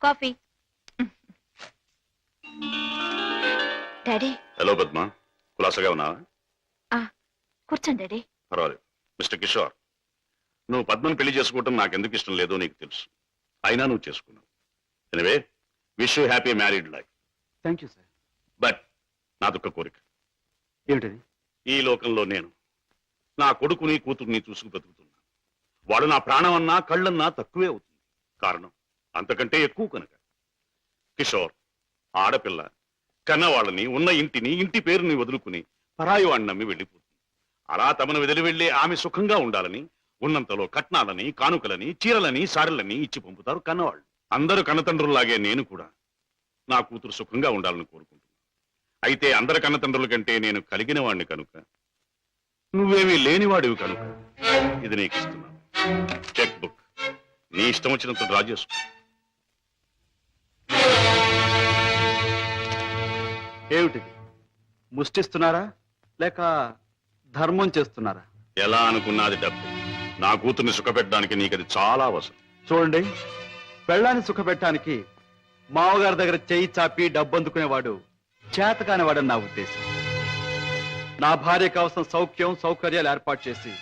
Coffee. Daddy. Hello Padma, కులాసగా ఉన్నావా? కూర్చోండి daddy. పర్వాలేదు. మిస్టర్ కిషోర్, నువ్వు పద్మను పెళ్లి చేసుకోవటం నాకెందుకు ఇష్టం లేదో నీకు తెలుసు. అయినా నువ్వు చేసుకున్నావు. Anyway, wish you happy married life. Thank you sir. But నాదొక్క కోరిక. ఏమిటది? ఈ లోకంలో నేను నా కొడుకుని కూతుర్ని చూసుకు బ్రతుకుతున్నా. వాడు నా ప్రాణం అన్నా కళ్ళన్నా తక్కువే అవుతుంది. కారణం అంతకంటే ఎక్కువ కనుక. కిషోర్, ఆడపిల్ల కన్నవాళ్ళని, ఉన్న ఇంటిని, ఇంటి పేరుని వదులుకుని పరాయి వాడిని నమ్మి వెళ్ళిపోతుంది. అలా తమను వదిలి వెళ్ళి ఆమె సుఖంగా ఉండాలని ఉన్నంతలో కట్నాలని, కానుకలని, చీరలని, సారెలని ఇచ్చి పంపుతారు కన్నవాళ్ళు. అందరూ కన్నతండ్రుల్లాగే నేను కూడా నా కూతురు సుఖంగా ఉండాలని కోరుకుంటున్నాను. అయితే అందరి కన్నతండ్రుల కంటే నేను కలిగిన వాడిని కనుక, నువ్వేమీ లేనివాడివి కనుక ఇది నీకు ఇస్తున్నాను. చెక్ బుక్ నీ ఇష్టం వచ్చినంత డ్రా చేసుకో. ఏమిటిది? ముష్టిస్తున్నారా లేక ధర్మం చేస్తున్నారా? ఎలా అనుకున్నది డబ్బు. నా కూతుర్ని సుఖపెట్టడానికి నీకది చాలా అవసరం. చూడండి, పెళ్ళాన్ని సుఖపెట్టడానికి మావగారి దగ్గర చెయ్యి చాపి డబ్బు అందుకునేవాడు చేతకానివాడని నా ఉద్దేశం. నా భార్య కావలసిన సౌఖ్యం సౌకర్యాలు ఏర్పాటు చేసి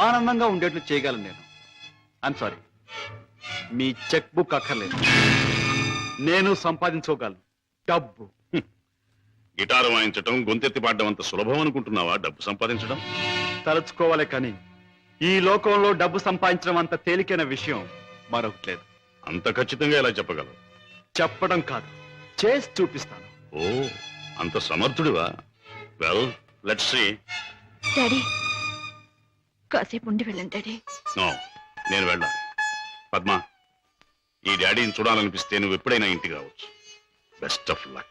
ఆనందంగా ఉండేట్లు చేయగలను నేను. I'm sorry, me cheque book అక్కర్లేదు. నేను సంపాదించుకోగలను డబ్బు. గిటారు వాయించటం, గొంతెత్తి పాడడం అంత సులభం అనుకుంటున్నావా డబ్బు సంపాదించడం? తలుచుకోవాలి కానీ ఈ లోకంలో డబ్బు సంపాదించడం అంత తేలికైన విషయం మరొకటి లేదు. అంత ఖచ్చితంగా ఎలా చెప్పగలవు? చెప్పడం కాదు, చేసి చూపిస్తాను. ఓ, అంత సమర్థుడివా? Well, let's see. డాడీ, కాసేపు ఉండి వెళ్ళండి డాడీ. నో, నేను వెళ్ళాలి. పద్మ, ఈ డాడీని చూడాలనిపిస్తే నువ్వు ఎప్పుడైనా ఇంటికి రావచ్చు. Best of luck.